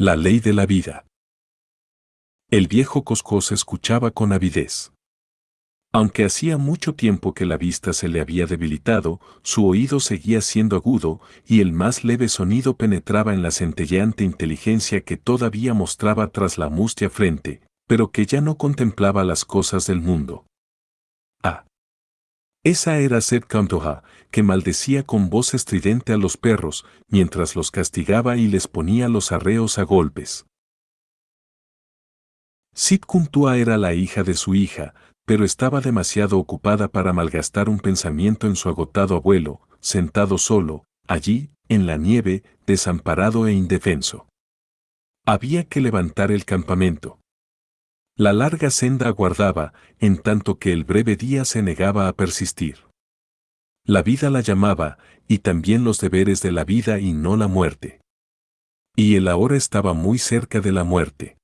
La ley de la vida. El viejo Coscos escuchaba con avidez. Aunque hacía mucho tiempo que la vista se le había debilitado, su oído seguía siendo agudo, y el más leve sonido penetraba en la centelleante inteligencia que todavía mostraba tras la mustia frente, pero que ya no contemplaba las cosas del mundo. Ah. Esa era Seth Cantoja, que maldecía con voz estridente a los perros, mientras los castigaba y les ponía los arreos a golpes. Sid Kuntua era la hija de su hija, pero estaba demasiado ocupada para malgastar un pensamiento en su agotado abuelo, sentado solo, allí, en la nieve, desamparado e indefenso. Había que levantar el campamento. La larga senda aguardaba, en tanto que el breve día se negaba a persistir. La vida la llamaba, y también los deberes de la vida y no la muerte. Y él ahora estaba muy cerca de la muerte.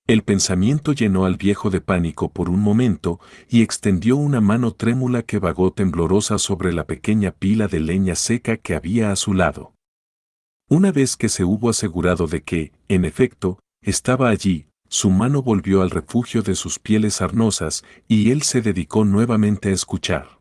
El pensamiento llenó al viejo de pánico por un momento y extendió una mano trémula que vagó temblorosa sobre la pequeña pila de leña seca que había a su lado. Una vez que se hubo asegurado de que, en efecto, estaba allí, su mano volvió al refugio de sus pieles sarnosas y él se dedicó nuevamente a escuchar.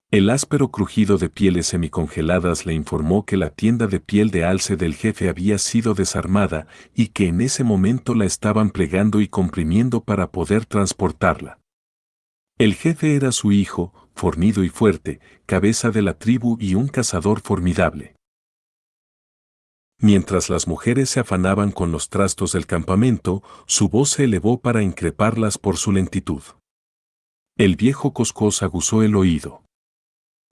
El áspero crujido de pieles semicongeladas le informó que la tienda de piel de alce del jefe había sido desarmada y que en ese momento la estaban plegando y comprimiendo para poder transportarla. El jefe era su hijo, fornido y fuerte, cabeza de la tribu y un cazador formidable. Mientras las mujeres se afanaban con los trastos del campamento, su voz se elevó para increparlas por su lentitud. El viejo Coscos aguzó el oído.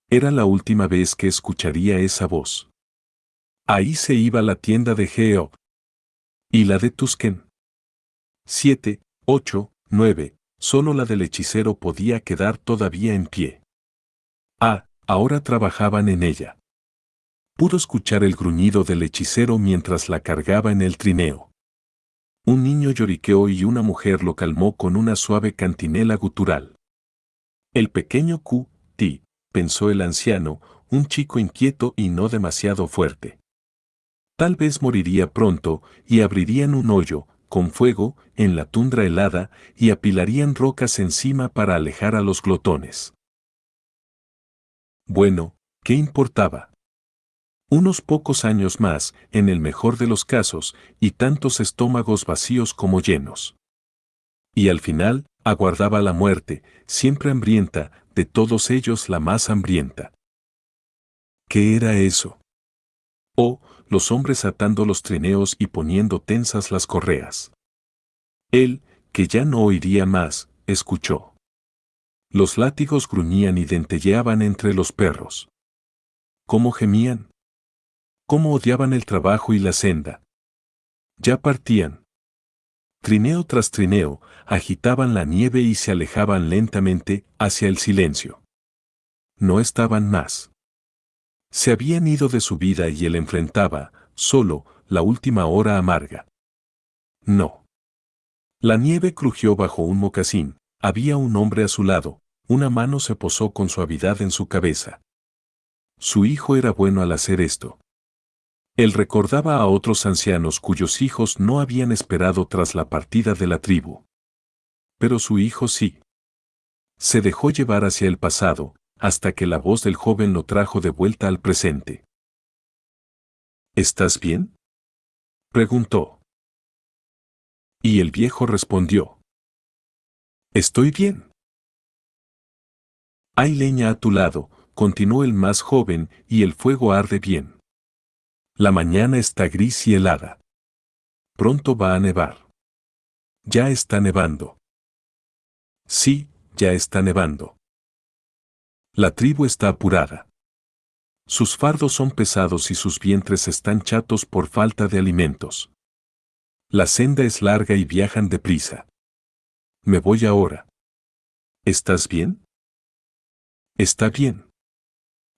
Era la última vez que escucharía esa voz. Ahí se iba la tienda de Geo. ¿Y la de Tusken? 7, 8, 9. Solo la del hechicero podía quedar todavía en pie. Ah, ahora trabajaban en ella. Pudo escuchar el gruñido del hechicero mientras la cargaba en el trineo. Un niño lloriqueó y una mujer lo calmó con una suave cantinela gutural. El pequeño Q.T., pensó el anciano, un chico inquieto y no demasiado fuerte. Tal vez moriría pronto, y abrirían un hoyo, con fuego, en la tundra helada, y apilarían rocas encima para alejar a los glotones. Bueno, ¿qué importaba? Unos pocos años más, en el mejor de los casos, y tantos estómagos vacíos como llenos. Y al final, aguardaba la muerte, siempre hambrienta, de todos ellos la más hambrienta. ¿Qué era eso? Oh, los hombres atando los trineos y poniendo tensas las correas. Él, que ya no oiría más, escuchó. Los látigos gruñían y dentelleaban entre los perros. ¿Cómo gemían? ¿Cómo odiaban el trabajo y la senda? Ya partían. Trineo tras trineo, agitaban la nieve y se alejaban lentamente hacia el silencio. No estaban más. Se habían ido de su vida y él enfrentaba, solo, la última hora amarga. No. La nieve crujió bajo un mocasín, había un hombre a su lado, una mano se posó con suavidad en su cabeza. Su hijo era bueno al hacer esto. Él recordaba a otros ancianos cuyos hijos no habían esperado tras la partida de la tribu. Pero su hijo sí. Se dejó llevar hacia el pasado, hasta que la voz del joven lo trajo de vuelta al presente. ¿Estás bien?, preguntó. Y el viejo respondió. Estoy bien. Hay leña a tu lado, continuó el más joven, y el fuego arde bien. La mañana está gris y helada. Pronto va a nevar. Ya está nevando. Sí, ya está nevando. La tribu está apurada. Sus fardos son pesados y sus vientres están chatos por falta de alimentos. La senda es larga y viajan deprisa. Me voy ahora. ¿Estás bien? Está bien.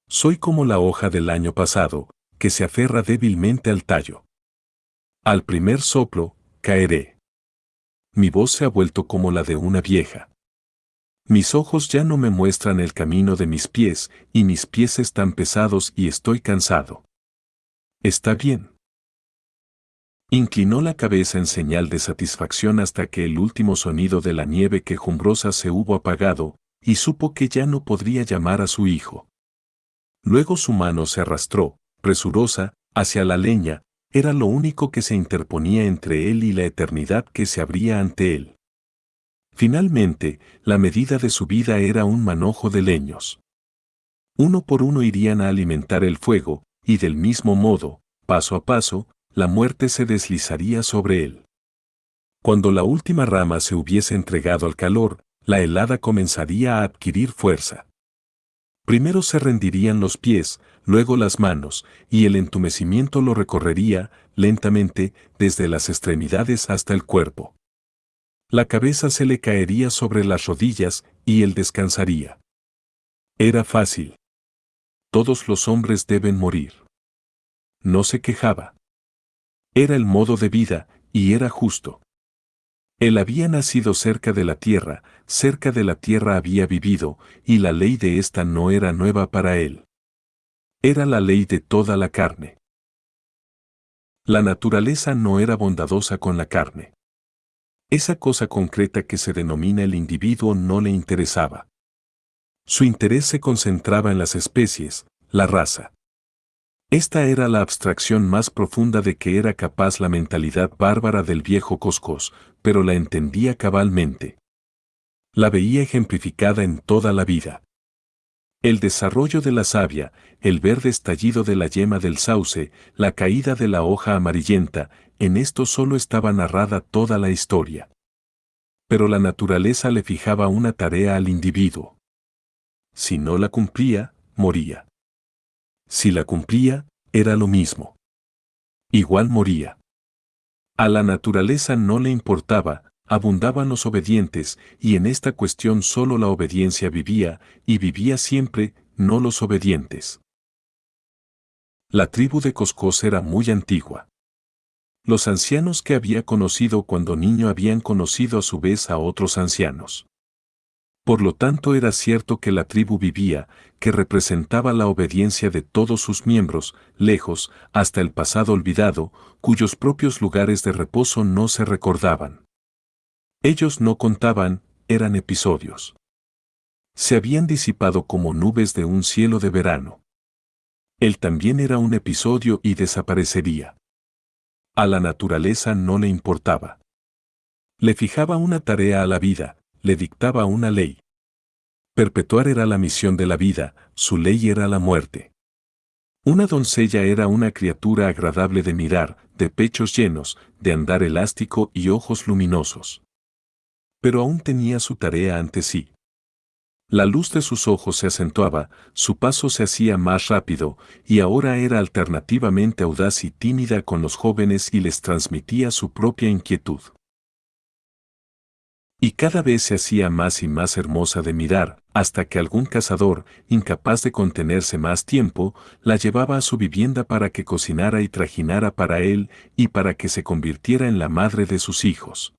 Soy como la hoja del año pasado, que se aferra débilmente al tallo. Al primer soplo, caeré. Mi voz se ha vuelto como la de una vieja. Mis ojos ya no me muestran el camino de mis pies, y mis pies están pesados y estoy cansado. Está bien. Inclinó la cabeza en señal de satisfacción hasta que el último sonido de la nieve quejumbrosa se hubo apagado, y supo que ya no podría llamar a su hijo. Luego su mano se arrastró, presurosa, hacia la leña, era lo único que se interponía entre él y la eternidad que se abría ante él. Finalmente, la medida de su vida era un manojo de leños. Uno por uno irían a alimentar el fuego, y del mismo modo, paso a paso, la muerte se deslizaría sobre él. Cuando la última rama se hubiese entregado al calor, la helada comenzaría a adquirir fuerza. Primero se rendirían los pies, luego las manos, y el entumecimiento lo recorrería, lentamente, desde las extremidades hasta el cuerpo. La cabeza se le caería sobre las rodillas, y él descansaría. Era fácil. Todos los hombres deben morir. No se quejaba. Era el modo de vida, y era justo. Él había nacido cerca de la tierra había vivido, y la ley de ésta no era nueva para él. Era la ley de toda la carne. La naturaleza no era bondadosa con la carne. Esa cosa concreta que se denomina el individuo no le interesaba. Su interés se concentraba en las especies, la raza. Esta era la abstracción más profunda de que era capaz la mentalidad bárbara del viejo Coscos, pero la entendía cabalmente. La veía ejemplificada en toda la vida. El desarrollo de la savia, el verde estallido de la yema del sauce, la caída de la hoja amarillenta, en esto solo estaba narrada toda la historia. Pero la naturaleza le fijaba una tarea al individuo. Si no la cumplía, moría. Si la cumplía, era lo mismo. Igual moría. A la naturaleza no le importaba, abundaban los obedientes, y en esta cuestión solo la obediencia vivía, y vivía siempre, no los obedientes. La tribu de Coscos era muy antigua. Los ancianos que había conocido cuando niño habían conocido a su vez a otros ancianos. Por lo tanto era cierto que la tribu vivía, que representaba la obediencia de todos sus miembros, lejos, hasta el pasado olvidado, cuyos propios lugares de reposo no se recordaban. Ellos no contaban, eran episodios. Se habían disipado como nubes de un cielo de verano. Él también era un episodio y desaparecería. A la naturaleza no le importaba. Le fijaba una tarea a la vida, le dictaba una ley. Perpetuar era la misión de la vida, su ley era la muerte. Una doncella era una criatura agradable de mirar, de pechos llenos, de andar elástico y ojos luminosos. Pero aún tenía su tarea ante sí. La luz de sus ojos se acentuaba, su paso se hacía más rápido, y ahora era alternativamente audaz y tímida con los jóvenes y les transmitía su propia inquietud. Y cada vez se hacía más y más hermosa de mirar, hasta que algún cazador, incapaz de contenerse más tiempo, la llevaba a su vivienda para que cocinara y trajinara para él, y para que se convirtiera en la madre de sus hijos.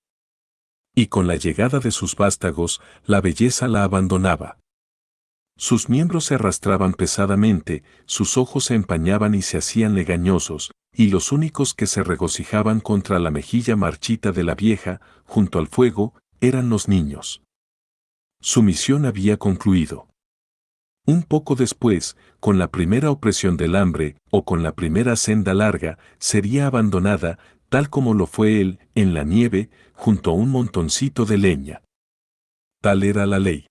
Y con la llegada de sus vástagos, la belleza la abandonaba. Sus miembros se arrastraban pesadamente, sus ojos se empañaban y se hacían legañosos, y los únicos que se regocijaban contra la mejilla marchita de la vieja, junto al fuego, eran los niños. Su misión había concluido. Un poco después, con la primera opresión del hambre, o con la primera senda larga, sería abandonada, tal como lo fue él, en la nieve, junto a un montoncito de leña. Tal era la ley.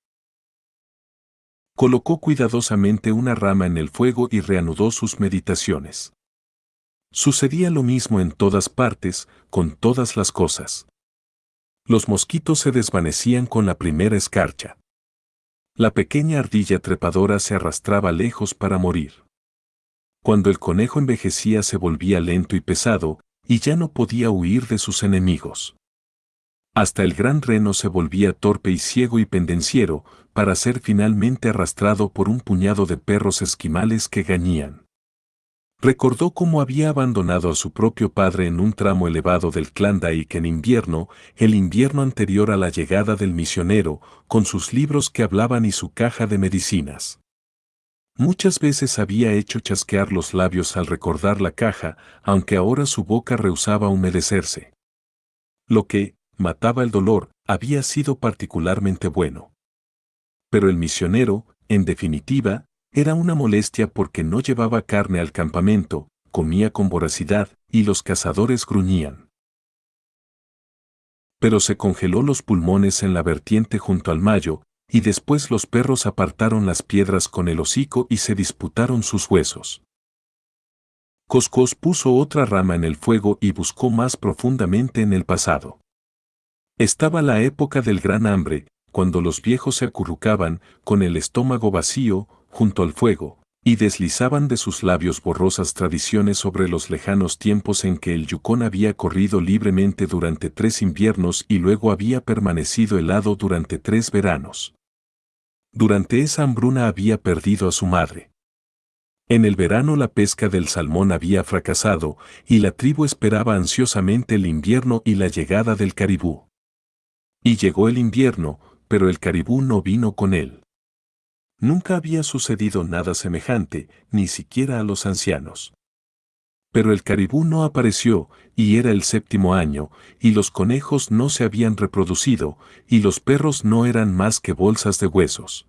Colocó cuidadosamente una rama en el fuego y reanudó sus meditaciones. Sucedía lo mismo en todas partes, con todas las cosas. Los mosquitos se desvanecían con la primera escarcha. La pequeña ardilla trepadora se arrastraba lejos para morir. Cuando el conejo envejecía se volvía lento y pesado, y ya no podía huir de sus enemigos. Hasta el gran reno se volvía torpe y ciego y pendenciero, para ser finalmente arrastrado por un puñado de perros esquimales que gañían. Recordó cómo había abandonado a su propio padre en un tramo elevado del Klondike en invierno, el invierno anterior a la llegada del misionero, con sus libros que hablaban y su caja de medicinas. Muchas veces había hecho chasquear los labios al recordar la caja, aunque ahora su boca rehusaba humedecerse. Lo que, mataba el dolor, había sido particularmente bueno. Pero el misionero, en definitiva, era una molestia porque no llevaba carne al campamento, comía con voracidad, y los cazadores gruñían. Pero se congeló los pulmones en la vertiente junto al Mayo, y después los perros apartaron las piedras con el hocico y se disputaron sus huesos. Coscos puso otra rama en el fuego y buscó más profundamente en el pasado. Estaba la época del gran hambre, cuando los viejos se acurrucaban, con el estómago vacío, junto al fuego, y deslizaban de sus labios borrosas tradiciones sobre los lejanos tiempos en que el Yukón había corrido libremente durante 3 inviernos y luego había permanecido helado durante 3 veranos. Durante esa hambruna había perdido a su madre. En el verano la pesca del salmón había fracasado, y la tribu esperaba ansiosamente el invierno y la llegada del caribú. Y llegó el invierno, pero el caribú no vino con él. Nunca había sucedido nada semejante, ni siquiera a los ancianos. Pero el caribú no apareció, y era el 7º año, y los conejos no se habían reproducido, y los perros no eran más que bolsas de huesos.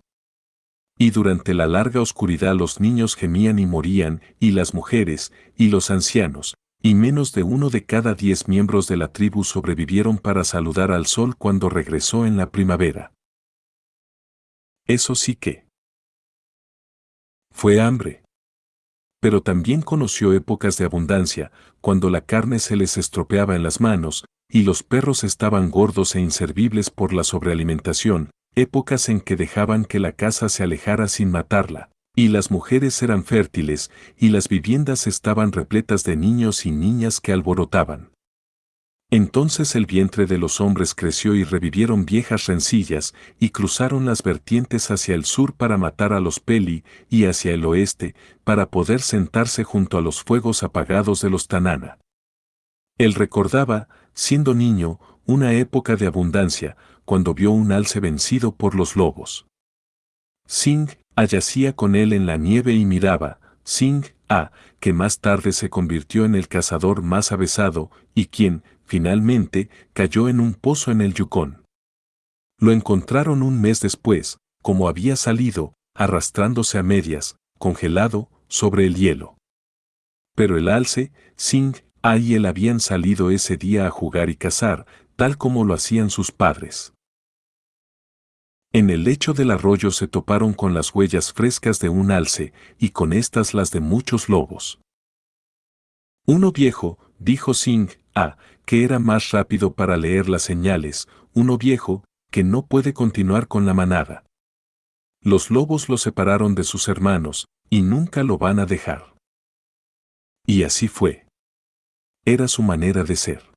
Y durante la larga oscuridad los niños gemían y morían, y las mujeres, y los ancianos, y menos de 1 de cada 10 miembros de la tribu sobrevivieron para saludar al sol cuando regresó en la primavera. Eso sí que fue hambre. Pero también conoció épocas de abundancia, cuando la carne se les estropeaba en las manos, y los perros estaban gordos e inservibles por la sobrealimentación, épocas en que dejaban que la caza se alejara sin matarla, y las mujeres eran fértiles, y las viviendas estaban repletas de niños y niñas que alborotaban. Entonces el vientre de los hombres creció y revivieron viejas rencillas, y cruzaron las vertientes hacia el sur para matar a los Peli, y hacia el oeste, para poder sentarse junto a los fuegos apagados de los Tanana. Él recordaba, siendo niño, una época de abundancia, cuando vio un alce vencido por los lobos. Singh yacía con él en la nieve y miraba, Singh, que más tarde se convirtió en el cazador más avesado, y quien, finalmente, cayó en un pozo en el Yukón. Lo encontraron un mes después, como había salido, arrastrándose a medias, congelado, sobre el hielo. Pero el alce, Singh, y él habían salido ese día a jugar y cazar, tal como lo hacían sus padres. En el lecho del arroyo se toparon con las huellas frescas de un alce, y con estas las de muchos lobos. Uno viejo, dijo Singh, que era más rápido para leer las señales, uno viejo, que no puede continuar con la manada. Los lobos lo separaron de sus hermanos, y nunca lo van a dejar. Y así fue. Era su manera de ser.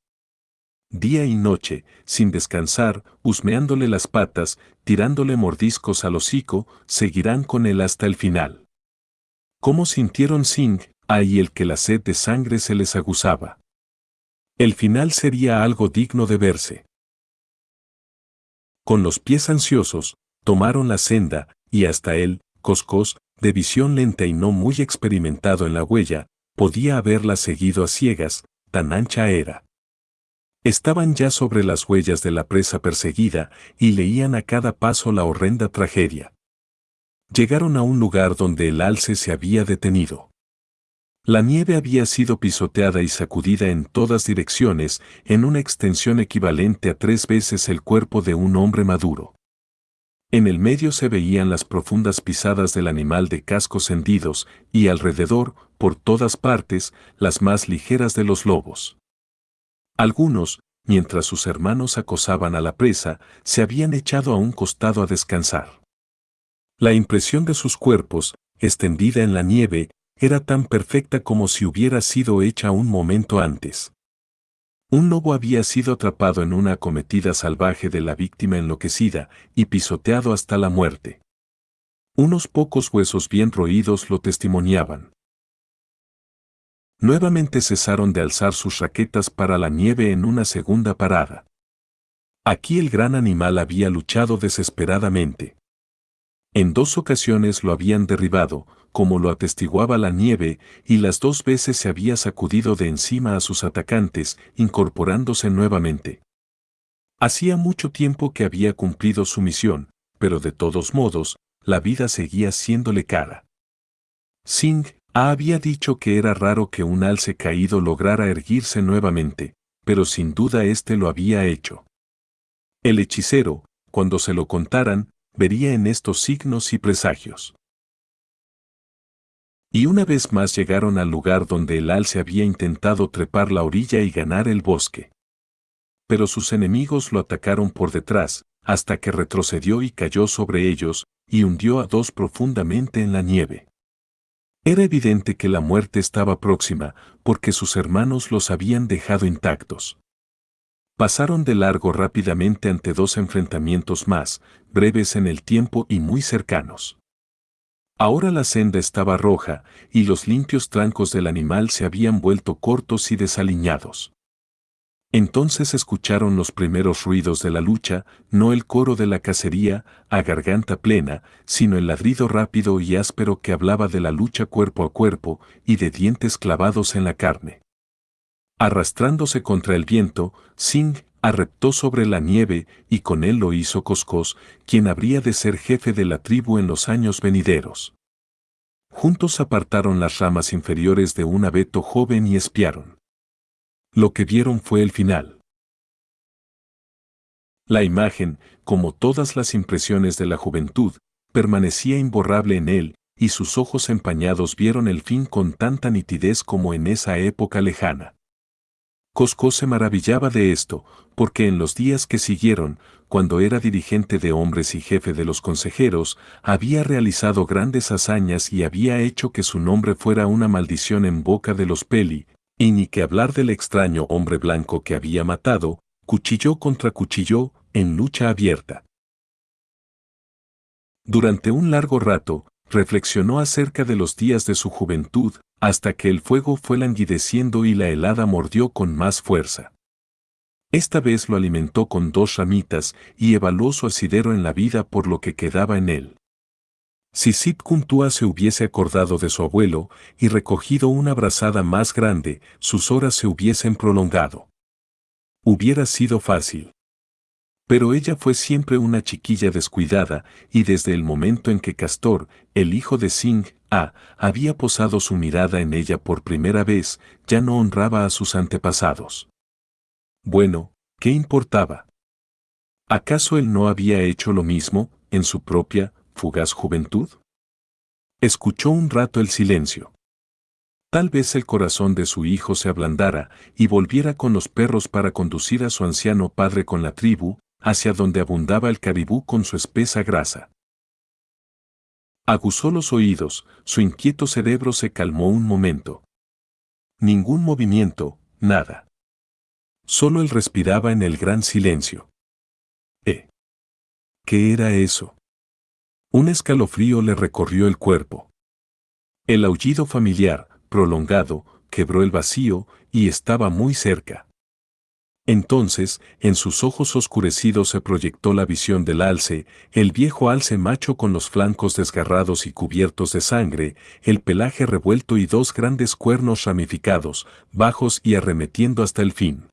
Día y noche, sin descansar, husmeándole las patas, tirándole mordiscos al hocico, seguirán con él hasta el final. ¿Cómo sintieron Singh, y el que la sed de sangre se les aguzaba? El final sería algo digno de verse. Con los pies ansiosos, tomaron la senda, y hasta él, Coscos, de visión lenta y no muy experimentado en la huella, podía haberla seguido a ciegas, tan ancha era. Estaban ya sobre las huellas de la presa perseguida, y leían a cada paso la horrenda tragedia. Llegaron a un lugar donde el alce se había detenido. La nieve había sido pisoteada y sacudida en todas direcciones, en una extensión equivalente a 3 veces el cuerpo de un hombre maduro. En el medio se veían las profundas pisadas del animal de cascos hendidos, y alrededor, por todas partes, las más ligeras de los lobos. Algunos, mientras sus hermanos acosaban a la presa, se habían echado a un costado a descansar. La impresión de sus cuerpos, extendida en la nieve, era tan perfecta como si hubiera sido hecha un momento antes. Un lobo había sido atrapado en una acometida salvaje de la víctima enloquecida y pisoteado hasta la muerte. Unos pocos huesos bien roídos lo testimoniaban. Nuevamente cesaron de alzar sus raquetas para la nieve en una segunda parada. Aquí el gran animal había luchado desesperadamente. En 2 ocasiones lo habían derribado, como lo atestiguaba la nieve, y las 2 veces se había sacudido de encima a sus atacantes, incorporándose nuevamente. Hacía mucho tiempo que había cumplido su misión, pero de todos modos, la vida seguía siéndole cara. Singh había dicho que era raro que un alce caído lograra erguirse nuevamente, pero sin duda éste lo había hecho. El hechicero, cuando se lo contaran, vería en estos signos y presagios. Y una vez más llegaron al lugar donde el alce había intentado trepar la orilla y ganar el bosque. Pero sus enemigos lo atacaron por detrás, hasta que retrocedió y cayó sobre ellos, y hundió a 2 profundamente en la nieve. Era evidente que la muerte estaba próxima, porque sus hermanos los habían dejado intactos. Pasaron de largo rápidamente ante 2 enfrentamientos más, breves en el tiempo y muy cercanos. Ahora la senda estaba roja, y los limpios trancos del animal se habían vuelto cortos y desaliñados. Entonces escucharon los primeros ruidos de la lucha, no el coro de la cacería, a garganta plena, sino el ladrido rápido y áspero que hablaba de la lucha cuerpo a cuerpo y de dientes clavados en la carne. Arrastrándose contra el viento, Singh arreptó sobre la nieve y con él lo hizo Coscos, quien habría de ser jefe de la tribu en los años venideros. Juntos apartaron las ramas inferiores de un abeto joven y espiaron. Lo que vieron fue el final. La imagen, como todas las impresiones de la juventud, permanecía imborrable en él, y sus ojos empañados vieron el fin con tanta nitidez como en esa época lejana. Coscos se maravillaba de esto, porque en los días que siguieron, cuando era dirigente de hombres y jefe de los consejeros, había realizado grandes hazañas y había hecho que su nombre fuera una maldición en boca de los Peli, y ni que hablar del extraño hombre blanco que había matado, cuchilló contra cuchilló, en lucha abierta. Durante un largo rato, reflexionó acerca de los días de su juventud, hasta que el fuego fue languideciendo y la helada mordió con más fuerza. Esta vez lo alimentó con 2 ramitas y evaluó su asidero en la vida por lo que quedaba en él. Si Sid Kuntua se hubiese acordado de su abuelo y recogido una brazada más grande, sus horas se hubiesen prolongado. Hubiera sido fácil. Pero ella fue siempre una chiquilla descuidada, y desde el momento en que Castor, el hijo de Singh, había posado su mirada en ella por primera vez, ya no honraba a sus antepasados. Bueno, ¿qué importaba? ¿Acaso él no había hecho lo mismo, en su propia, fugaz juventud? Escuchó un rato el silencio. Tal vez el corazón de su hijo se ablandara y volviera con los perros para conducir a su anciano padre con la tribu, hacia donde abundaba el caribú con su espesa grasa. Aguzó los oídos, su inquieto cerebro se calmó un momento. Ningún movimiento, nada. Solo él respiraba en el gran silencio. ¿Qué era eso? Un escalofrío le recorrió el cuerpo. El aullido familiar, prolongado, quebró el vacío y estaba muy cerca. Entonces, en sus ojos oscurecidos se proyectó la visión del alce, el viejo alce macho con los flancos desgarrados y cubiertos de sangre, el pelaje revuelto y 2 grandes cuernos ramificados, bajos y arremetiendo hasta el fin.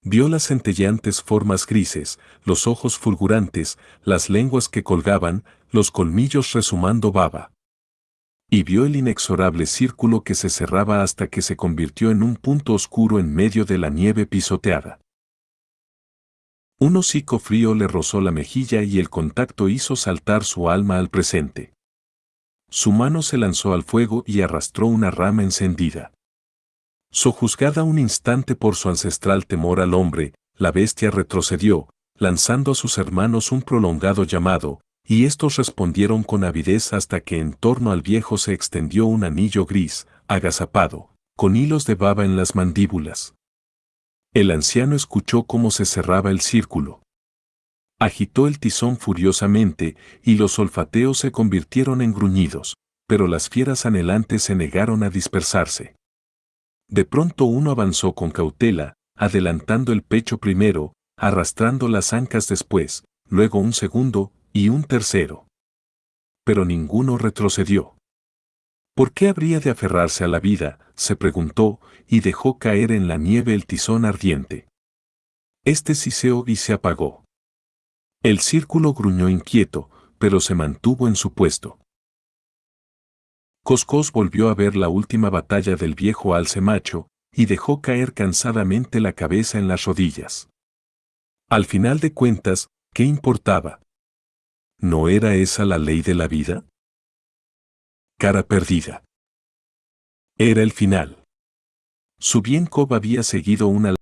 Vio las centelleantes formas grises, los ojos fulgurantes, las lenguas que colgaban, los colmillos resumando baba. Y vio el inexorable círculo que se cerraba hasta que se convirtió en un punto oscuro en medio de la nieve pisoteada. Un hocico frío le rozó la mejilla y el contacto hizo saltar su alma al presente. Su mano se lanzó al fuego y arrastró una rama encendida. Sojuzgada un instante por su ancestral temor al hombre, la bestia retrocedió, lanzando a sus hermanos un prolongado llamado, y estos respondieron con avidez hasta que en torno al viejo se extendió un anillo gris, agazapado, con hilos de baba en las mandíbulas. El anciano escuchó cómo se cerraba el círculo. Agitó el tizón furiosamente, y los olfateos se convirtieron en gruñidos, pero las fieras anhelantes se negaron a dispersarse. De pronto uno avanzó con cautela, adelantando el pecho primero, arrastrando las ancas después, luego un segundo, y un tercero. Pero ninguno retrocedió. ¿Por qué habría de aferrarse a la vida?, se preguntó, y dejó caer en la nieve el tizón ardiente. Este siseó y se apagó. El círculo gruñó inquieto, pero se mantuvo en su puesto. Coscos volvió a ver la última batalla del viejo alce macho, y dejó caer cansadamente la cabeza en las rodillas. Al final de cuentas, ¿qué importaba? ¿No era esa la ley de la vida? Cara perdida. Era el final. Su bien Cobb había seguido una